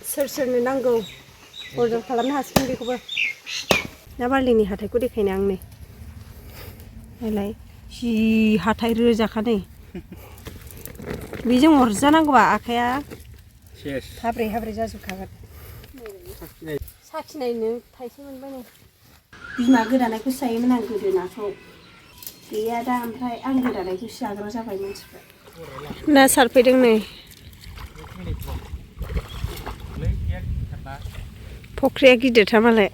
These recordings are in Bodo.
सोरनो नांगौ अर्डार खालामनो हासिगोन बेखौबो ना बारलिनि हाथाइखौ देखायनो आं नै नायलाय जि हाथाइ रोजाखा नै बेजों अरजानांगौबा आखाइया हाब्रे जाजोबखागोन साखिनायनो थाइसे मोनबाय नै बिमा गोदानायखौसो जायोमोन आं गोदो नाखौ गैया दा ओमफ्राय आं गोदानायखौसो जाग्रा जाबाय मानसिफ्रा ना सारफैदों नै फुख्रिया गिदिरथार मालाय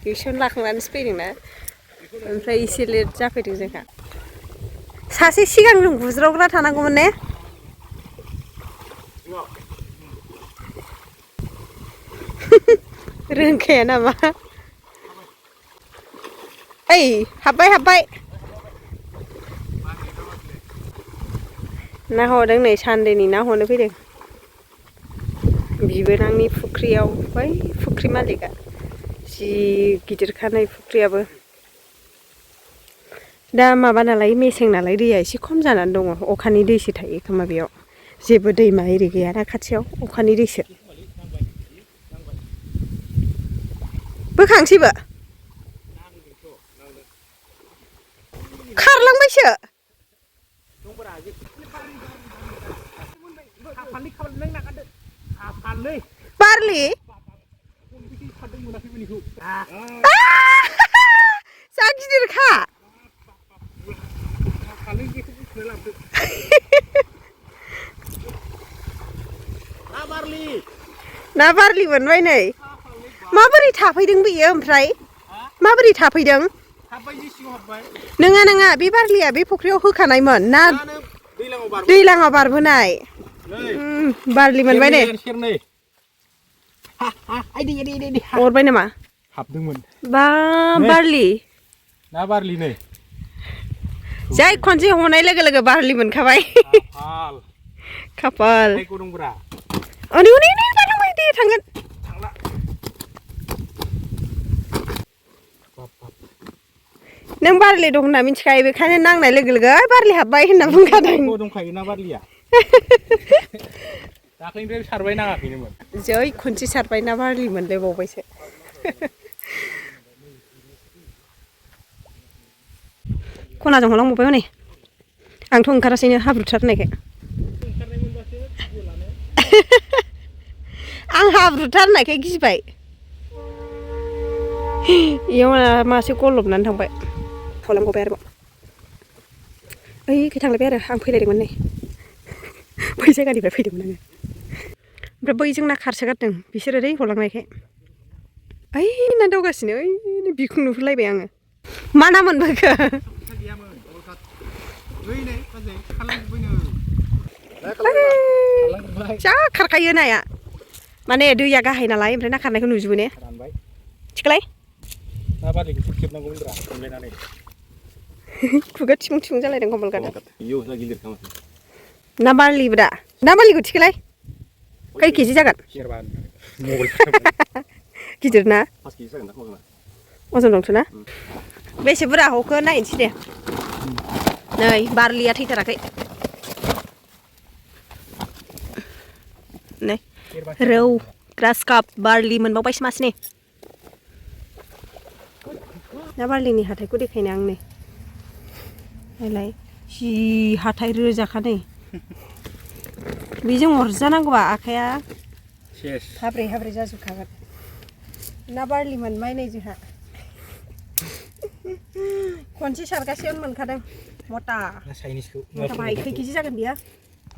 टिउसन लाखांनानैसो फैदोंना ओमफ्राय एसे लेट जाफैदों जोंहा सासे सिगां जों बुज्रावग्रा थानांगौमोन ने रोंखाया नामा ओइ हाबबाय ना हरदों नै सानदेनि ना हरनो फैदों बिबोनांनि फुख्रियाव बै फुख्रि मालिका जि गिदिरखा नै फुख्रियाबो दा माबा नालाय मेसें नालाय दैया एसे खम जानानै दङ अखानि दैसो थायो खोमा बेयाव जेबो दैमा एरि गैयाना खाथियाव अखानि दैसो बोखांसैबो खारलांबायसो बारलि जा गिदिरखा ना बारलि मोनबाय नै माबोरै थाफैदों बेयो ओमफ्राय माबोरै थाफैदों नङा बे बारलिया बे फुख्रियाव होखानायमोन ना दैलाङाव बारबोनाय बारलि मोनबाय नै अरबाय नामा हाबदोंमोन बा बारलि ना बारलि नै जाय खनसे हनाय लोगो लोगो बारलि मोनखाबाय खाफाल दे थांगोन नों बारलि दं होनना मिथिखायो बेखायनो नांनाय लोगो लोगो बारलि हाबबाय होनना बुंखादों दंखायो ना बारलिया दाख्लैनिफ्राय सारबाय नाङाखैनोमोन जै खनसे सारबाय ना बारलि मोनलायबावबायसो खनाजों हलांबावबाय हनै आंथ' ओंखारासैनो हाब्रुथारनायखाय आं हाब्रुथारनायखाय गिबाय इयाव मासे गलबनानै थांबाय हलांबावबाय आरोबाव ओइखै थांलायबाय आरो आं फैलायदोंमोन नै बै जायगानिफ्राय फैदोंमोन आङो ओमफ्राय बैजों ना खारसोगारदों बिसोर ओरै हलांनायखाय ओइ ना दावगासिनो ओइ बिखुं नुहुरलायबाय आङो मा ना मोनबोखो जा खारखायो नाया माने दैया गाहाय नालाय ओमफ्राय ना खारनायखौ नुजोबो ने थिखोलाय ना बारलिखौ खेबनांगौमोन ब्रा हमलायनानै खुगा थिमुं जालायदों कमल गादा ना बारलिब्रा ना बारलिखौ थिखोलाय खै केजि जागोन गिदिर ना अजन दंथ' ना बेसे बुरजा हखो नायनोसै दे नै बारलिया थैथाराखै नै रौ ग्रास काप बारलि मोनबावबायसो मासनि ना बारलिनि हाथाइखौ देखायनो आं नै नायलाय जि हाथाइ रोजाखा नै बेजों अरजानांगौबा आखाइया हाब्रे जाजोबखागोन ना बारलि मोनबाय नै जोंहा खनसे सारगासेयावनो मोनखादों मता बाहाय खै केजि जागोन बियो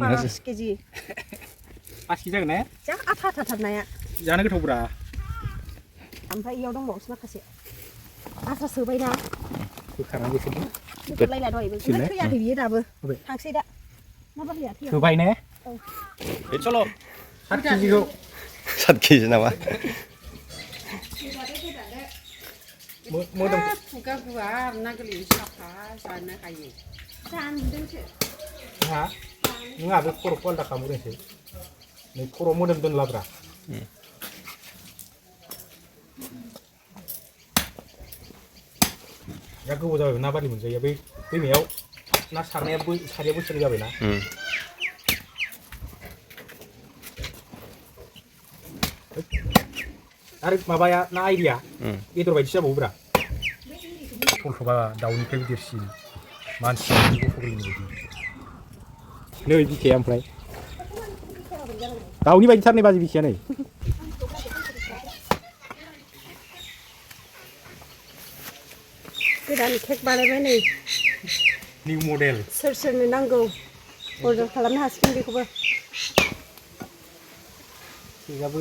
5 केजि 5 केजि जागोन ने जा आथा नाया जानो गोथावब्रा ओमफ्राय इयाव दंबावोसो माखासे आसा सोबायना होखानांगौ लायला दहायबो थैयाखै बियो दाबो थांसै दा ना बारलिया थोबाय ने औ चल 7 केजिखौ 7 केजि नामा मोदोम खुगा गुवार ना गोरलै साफा जानो हायो जानदोंसो हा नोंहा बे खर'खौ आलदा खालामग्रोनोसै नै खर' मोदोम दोनलाब्रा दा गोबाव जाबाय ना बारलि मोनजायो बै दैमायाव ना सारनाया सारिया बोसोर जाबायना आरो माबाया ना आइडिया बेदर बायदि जाबावोब्रा सलथ'बा दाउनिफ्राय देरसिन मानसिया गफ'ग्रिनि बायदि नै बिखाया ओमफ्राय दाउनि बायदिथार नै बाजि बिखाया नै गोदान केक बानायबाय नै निउ मडेल सोरनो नांगौ अर्डार खालामनो हासिगोन बेखौबो केकआबो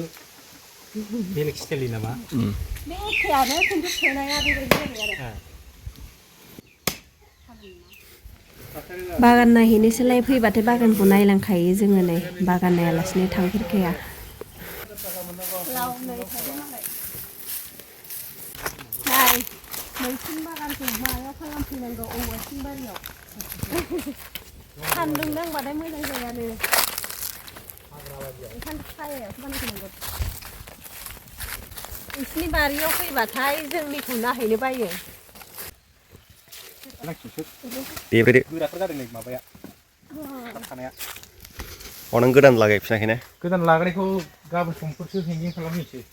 बेलेग स्टाइलनि नामा बे एखेयानो खिन्थु सोनाया बेबायदि जाबाय आरो बागान नायहैनोसैलाय फैबाथाय बागानखौ नायलांखायो जोङो नै बागान नायालासिनो थांफेरखाया मैखुन बागानखौ मायाव खालामफैनांगौ औवासिं बारियाव सान्दुं नांबाथाय मोजां जायानो ओंखायनो सायायावसो बानायफैनांगौ नोंसिनि बारियाव फैबाथाय जोंनिखौ नायहैनो बायो बेब्रेदो गोराफोर जादों नै माबाया थानाया नों गोदान लागायफिनाखैना गोदान लाग्रायखौ गाबोन समफोरसो हेंगिं खालामनोसै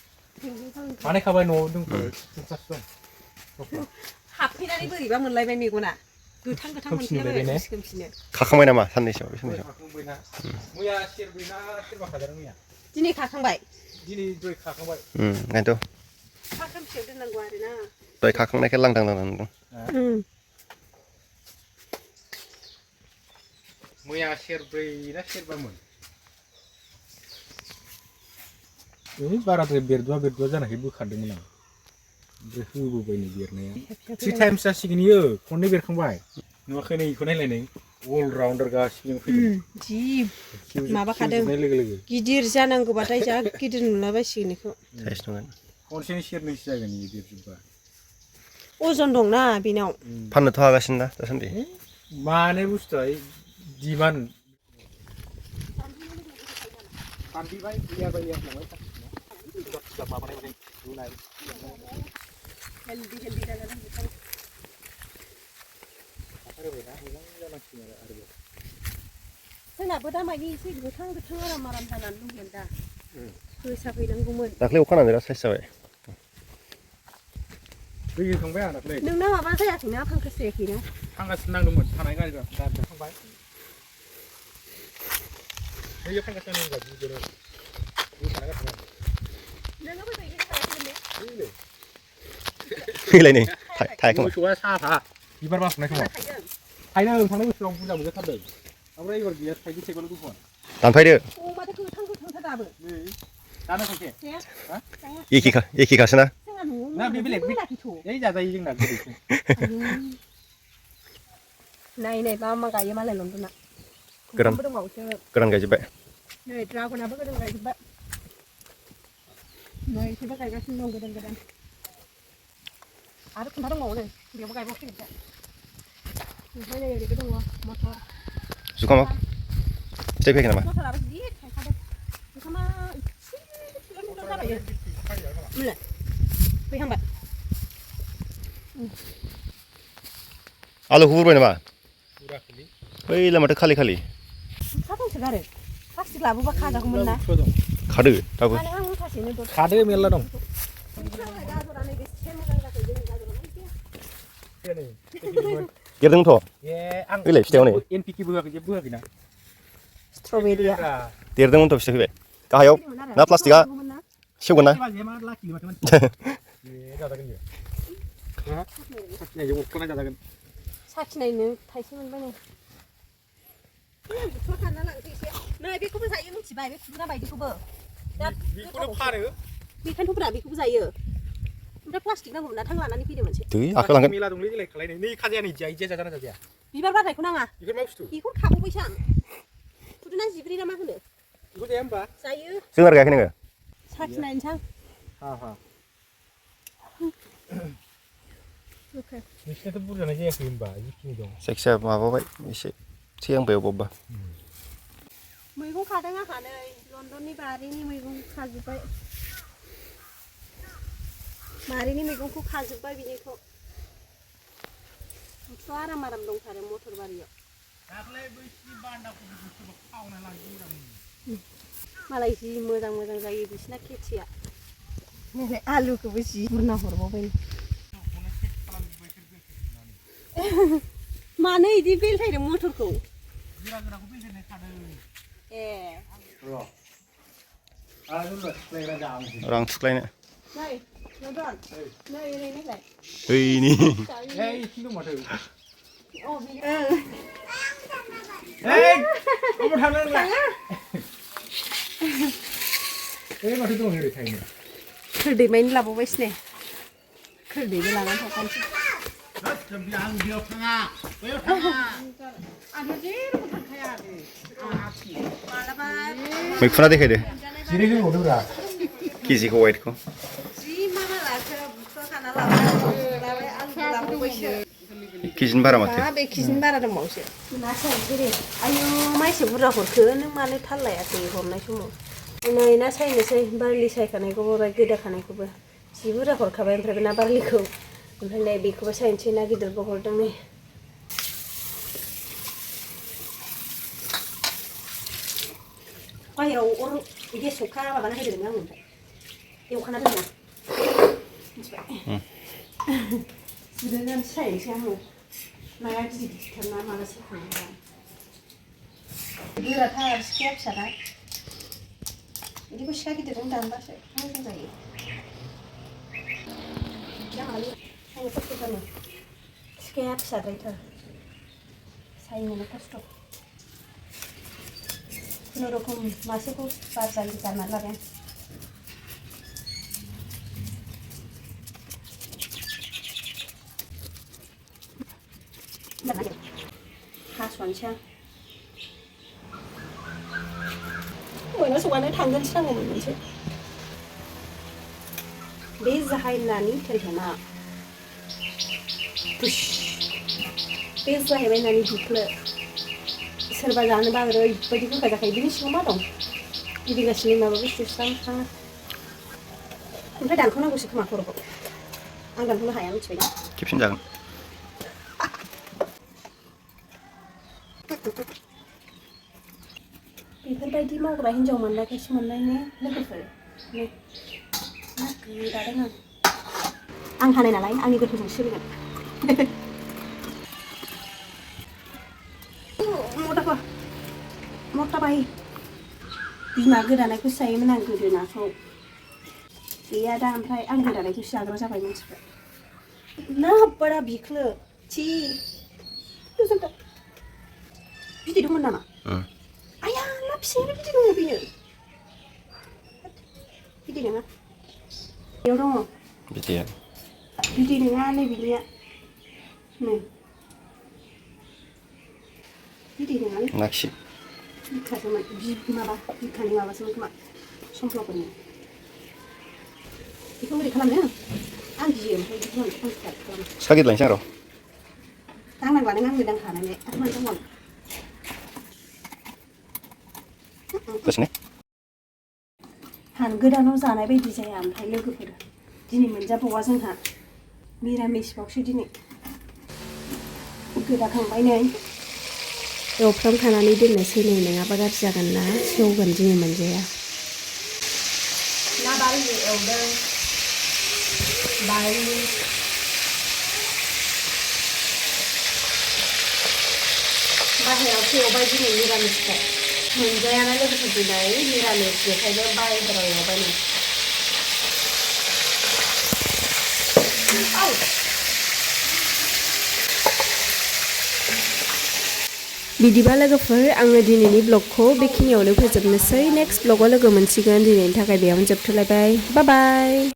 बानायखाबाय न'आव दंखाबाय दं हाबफैनानै बोरैबा मोनलायबाय मेगना गोथां गोथां मोनफिनलायबाय खोमसिनो खाखांबाय नामा साननैसो बे साननैसो खाखांबायना मैया सेरब्रैना सेरबा खाजादों मैया दिनै खाखांबाय दिनै दय खाखांबाय ओंखायनोथ' हा खोमसियाव दोननांगौ आरोना दय खाखांनायखाय लांदां लांदां नुदों मैया सेरब्रै ना सेरबामोन ओइ बाराद्राय बेरदुवा जानायखाय बोखारदोंमोन आं ओमफ्राय होबोबाय नै बेरनाया 3 टाइम्स जासिगोन इयो खननै बेरखांबाय नुवाखै नै इखौ नायलाय अल राउन्डार गासिबो फैदों जि माबाखादों गिदिर जानांगौबाथाय जा गिदिर नुलाबायसिगोन इखौ साइज नङा खनसेनो सेरनैसो जागोन इयो देरजोबबा अजन दंना बेनाव फाननोथ' हागासिनो ना दासान्दि माने बुस्थुआ डिमान्ड फानफैबाय गैयाबाय लांबाय माबानाय बायदि नुनाय हेल्दी जाजादों जोंनाबो दामानि एसे गोथां आराम जानानै दंमोन दा फोसाबहैनांगौमोन दाख्लै अखा हानानै बिराद साइज जाबाय दै होखांबाय आं दाख्लै नोंना माबा जायाखैना फांकास जायाखैना फांकास नांदोंमोन थानाय गाज्रि जाखांबाय बैयो फांकास नांदोंमोन बिदिनो फैलाय नै थायाखै मोसौआ साफा बिबार बारफुनाय समाव थायदों थांनाय बोसोराव बुरजा मोनजाथारदों ओमफ्राय एबार गैया थाइजौ थाइबाल' दंमोन दानफायदो माथो गोथां दाबो जानो खनसे एखेखासोना ना बे बेलेग ओइ जाजायो जोंना गोदैसो नाय मा गायो मालाय लन्दना गोरान गायजोब्बाय नै ड्रागनाबो गोदान गायजोब्बाय नै इसोरबो गायगासिनो दं गोदान आरो खुन्था दंबावो नै बेयावबो गायबावसिगोनसो ओमफ्राय नै ओरैबो दङ मटर जुखामा फिथाइ फैयाखै नामा मटराबो जि थायखादों जुखामा एसे जाबाय मोनलाय फैहांबाय आलुखौ बुरबाय नामा बैलाय माथो खालि दंसोगारो प्लास्टिक लाबोबा खाजागौमोन ना खादो दाबो खादो मेरला दं देरदोंथ' बैलाय फिथाइयाव नै एनपिके होआखै जेबो होआखैना स्ट्रबेरिया देरदोंमोनथ' फिथाइ फैबाय गाहायाव ना प्लास्टिकआ सेवगोन ना साखिनायनो थाइसे मोनबाय नै बेखौबो जायो मिथिबाय बे खुदुना बायदिखौबो बेखौनो फानो बेखायनोथ' ब्रा बेखौबो जायो ओमफ्राय प्लास्टिक नांगौमोन ना थां लानानै फैदो मोनसे दै आखाइ लांगोन मेला दंलै देलाय खालायनो नै खाजाया नै इदिया जाजाना जाजाया बिबार बारनायखौ नाङा बेफोर मा बुस्थु बेखौ खाबावबायसो आं खुदुना जिब्रै ना मा होनो बेखौ जाया होमबा जायो जों आरो गायाखै नोङो साखिनायनोसां नोंसिनाथ' बुरजानाय जायाखै होमबा जिखिनि दं जायखिजाया माबाबाय एसे थैहांबाय अबेबा मैगं खादों आंहा नै लन्दननि बारिनि मैगं खाजोब्बाय बारिनि मैगंखौ खाजोब्बाय बिनिखौ आराम दंथारो मटर बारियाव मालाय जि मोजां जायो बिसिना खेथिया नैलाय आलुखौबो जि बुरना हरबावबाय मानो इदि बेलथायदों मटरखौ ए रां थुख्लायनो नै नोंथां नै ओरै नायलाय बैनि दं माथो अ बियो अबाव थांनो नोंलाय माथो दं ओरै थायनो खोरदैमानि लाबावबायसो ने खोरदैबो लानानै थांखानोसै आं बेयाव थाङा बैयाव थाङा आंथ' जेरावबो थांखाया मैखुना देखायदो जिराय होबावदोब्रा केजिखौ वाइटखौ जि मा लाखो बुखाखाना लाबाय आलु लाबावबायसो केजिनि बारा माथो बे केजिनि बारा दंबावोसो ना सायनोसै दे आयु माइसे बुरजा हरखो नों मानो थाल लायाखै हरनाय समाव नै ना सायनोसै बारलि सायखानायखौबो हरबाय गोदाखानायखौबो जि बुरजा हरखाबाय ओमफ्राय बे ना बारलिखौ ओमफ्राय नै बेखौबो सायनोसै ना गिदिरबो हरदों नै बाहेराव अर गेस सौखा माबाना होदों आं ओमफ्राय एवखाना दोनना मिथिबाय जिरायनानै सायनोसै आङो नाया गिदिर गिदिरथार ना माला सायखांनांगौ गोराथार सिखाया फिसाना बिदिखौ सिखा गिदिरजों दानबासो मोजां जायो आंनो खस्थ'थारनो सिखाया फिसाद्रायथार सायनोनो खस्थ' खुनुरुखुम मासेखौ बार जायो गारनानै लाबाय हास'नोसै आं मोना सौआनो थांगोनसो नांगौमोन मोनसे बे जाहैनानै थैथाना बे जाहैबाय नानि बिख्लो सोरबा जानोबा ओरैबायदि गोखा जाखायो बिनि सिङाव मा दं गिदिंगासिनो माबा बुस्थु स्रां स्रां ओमफ्राय दानखावनांगौसो खोमा खर'खौ आं दानख'नो हाया मिथिबायना खेबसेनो जागोन बेफोरबायदि मावग्रा हिन्जाव मोननायखायसो मोननाय ने लोगोफोर ने मा गोदादों आं हानाय नालाय आंनि गोथौजों सोलिगोन मथा बाय बिमा गोदानायखौसो जायोमोन आं गोदो नाखौ गैया दा ओमफ्राय आं गोदानायखौसो जाग्रा जाबाय मानसिफ्रा ना बड़ा बिख्लो थि बिदै दंमोन नामा आया ना फिसायानो बिदै दङ बेनो बिदै नङा बेयाव दङ बिदैया बिदै नङा नै बिनिया नै बिदै नङालै नाखि बिखासोमोन माबा बिखानि माबासोमोन खोमा समफ्लफोरनि बेखौ बोरै खालामनो आं गियो ओमफ्राय बिखौ आं खालामो सिखा गिदिर लायनोसै आं र' दांनांगौ नों आंनो दांखानानै मानो दंमोन दसेनो हान गोदानाव जानाय बायदि जाया ओमफ्राय लोगोफोर दिनै मोनजाबावा जोंहा मिरामिसबावसो दिनै गोदाखांबाय नै एवफ्रामखानानै दोननोसै नै नङाबा गाज्रि जागोन ना सेवगोन दिनै मोनजाया ना बारलि एवदों बारलि बाहेरायावसो एवबाय दिनै मिरामिसखाय मोनजायाना लोगोफोर दिनै मिरामिस बेखायनो बाहेरायाव एवबाय नै बिदिबा लोगोफोर आङो दिनैनि ब्लगखौ बेखिनियावनो फोजोबनोसै नेक्स्ट ब्लगाव लोगो मोनसिगोन दिनैनि थाखाय बेयावनो जोबथ'लायबाय बाय बाय